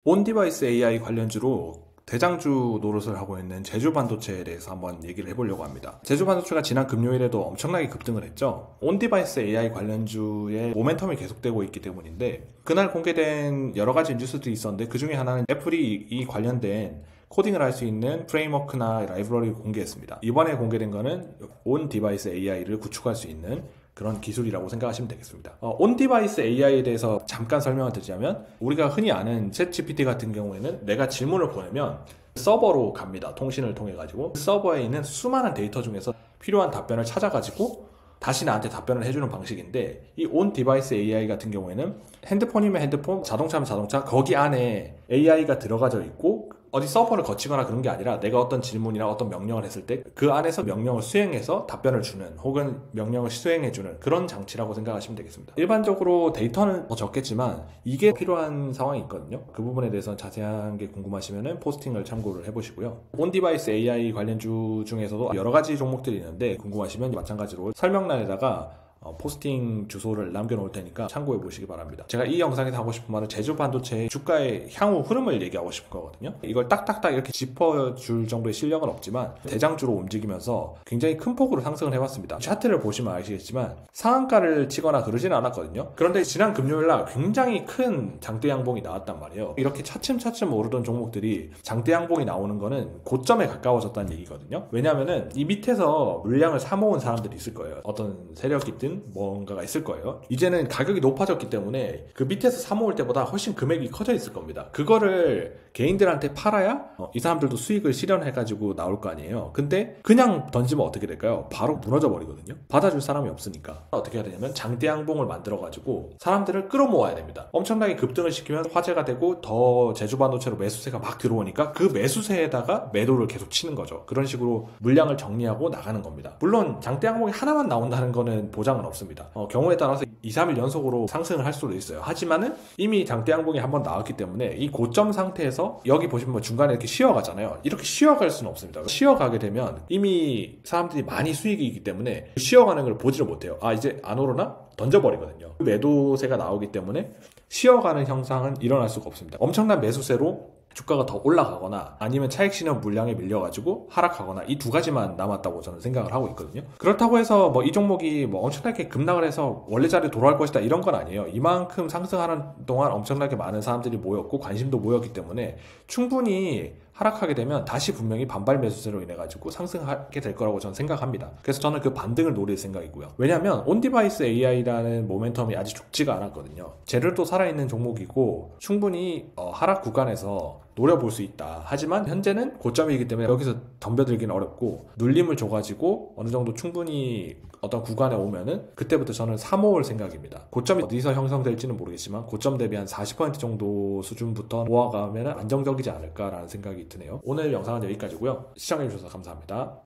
온디바이스 AI 관련주로 대장주 노릇을 하고 있는 제주반도체에 대해서 한번 얘기를 해보려고 합니다. 제주반도체가 지난 금요일에도 엄청나게 급등을 했죠. 온디바이스 AI 관련주의 모멘텀이 계속되고 있기 때문인데, 그날 공개된 여러 가지 뉴스들이 있었는데 그 중에 하나는 애플이 이 관련된 코딩을 할 수 있는 프레임워크나 라이브러리를 공개했습니다. 이번에 공개된 거는 온디바이스 AI를 구축할 수 있는 그런 기술이라고 생각하시면 되겠습니다. 온디바이스 AI에 대해서 잠깐 설명을 드리자면, 우리가 흔히 아는 챗GPT 같은 경우에는 내가 질문을 보내면 서버로 갑니다. 통신을 통해 가지고 서버에 있는 수많은 데이터 중에서 필요한 답변을 찾아 가지고 다시 나한테 답변을 해주는 방식인데, 이 온디바이스 AI 같은 경우에는 핸드폰이면 핸드폰, 자동차면 자동차, 거기 안에 AI가 들어가져 있고 어디 서버를 거치거나 그런 게 아니라 내가 어떤 질문이나 어떤 명령을 했을 때 그 안에서 명령을 수행해서 답변을 주는, 혹은 명령을 수행해주는 그런 장치라고 생각하시면 되겠습니다. 일반적으로 데이터는 더 적겠지만 이게 필요한 상황이 있거든요. 그 부분에 대해서 자세한 게 궁금하시면 포스팅을 참고를 해보시고요. 온디바이스 AI 관련주 중에서도 여러 가지 종목들이 있는데, 궁금하시면 마찬가지로 설명란에다가 포스팅 주소를 남겨놓을 테니까 참고해 보시기 바랍니다. 제가 이 영상에서 하고 싶은 말은 제주 반도체의 주가의 향후 흐름을 얘기하고 싶은 거거든요. 이걸 딱딱딱 이렇게 짚어줄 정도의 실력은 없지만 대장주로 움직이면서 굉장히 큰 폭으로 상승을 해왔습니다. 차트를 보시면 아시겠지만 상한가를 치거나 그러지는 않았거든요. 그런데 지난 금요일날 굉장히 큰 장대 양봉이 나왔단 말이에요. 이렇게 차츰차츰 오르던 종목들이 장대 양봉이 나오는 거는 고점에 가까워졌다는 얘기거든요. 왜냐하면은 이 밑에서 물량을 사모은 사람들이 있을 거예요. 어떤 세력이든 뭔가가 있을 거예요. 이제는 가격이 높아졌기 때문에 그 밑에서 사모을 때보다 훨씬 금액이 커져 있을 겁니다. 그거를 개인들한테 팔아야 이 사람들도 수익을 실현해가지고 나올 거 아니에요. 근데 그냥 던지면 어떻게 될까요? 바로 무너져 버리거든요. 받아줄 사람이 없으니까 어떻게 해야 되냐면 장대 양봉을 만들어가지고 사람들을 끌어모아야 됩니다. 엄청나게 급등을 시키면 화제가 되고 더 제주반도체로 매수세가 막 들어오니까 그 매수세에다가 매도를 계속 치는 거죠. 그런 식으로 물량을 정리하고 나가는 겁니다. 물론 장대 양봉이 하나만 나온다는 거는 보장은 없습니다. 경우에 따라서 2, 3일 연속으로 상승을 할 수도 있어요. 하지만은 이미 장대 양봉이 한번 나왔기 때문에 이 고점 상태에서 여기 보시면 중간에 이렇게 쉬어가잖아요. 이렇게 쉬어갈 수는 없습니다. 쉬어가게 되면 이미 사람들이 많이 수익이기 때문에 쉬어가는 걸 보지를 못해요. 아, 이제 안 오르나? 던져버리거든요. 매도세가 나오기 때문에 쉬어가는 현상은 일어날 수가 없습니다. 엄청난 매수세로 주가가 더 올라가거나 아니면 차익 실현 물량에 밀려가지고 하락하거나, 이 두 가지만 남았다고 저는 생각을 하고 있거든요. 그렇다고 해서 이 종목이 엄청나게 급락을 해서 원래 자리에 돌아갈 것이다 이런 건 아니에요. 이만큼 상승하는 동안 엄청나게 많은 사람들이 모였고 관심도 모였기 때문에 충분히 하락하게 되면 다시 분명히 반발 매수세로 인해 가지고 상승하게 될 거라고 저는 생각합니다. 그래서 저는 그 반등을 노릴 생각이고요. 왜냐하면 온디바이스 AI라는 모멘텀이 아직 죽지가 않았거든요. 쟤를 또 살아있는 종목이고 충분히 하락 구간에서 노려볼 수 있다. 하지만 현재는 고점이기 때문에 여기서 덤벼들기는 어렵고, 눌림을 줘가지고 어느 정도 충분히 어떤 구간에 오면은 그때부터 저는 사모을 생각입니다. 고점이 어디서 형성될지는 모르겠지만 고점 대비 한 40% 정도 수준부터 모아가면 안정적이지 않을까라는 생각이 드네요. 오늘 영상은 여기까지고요. 시청해주셔서 감사합니다.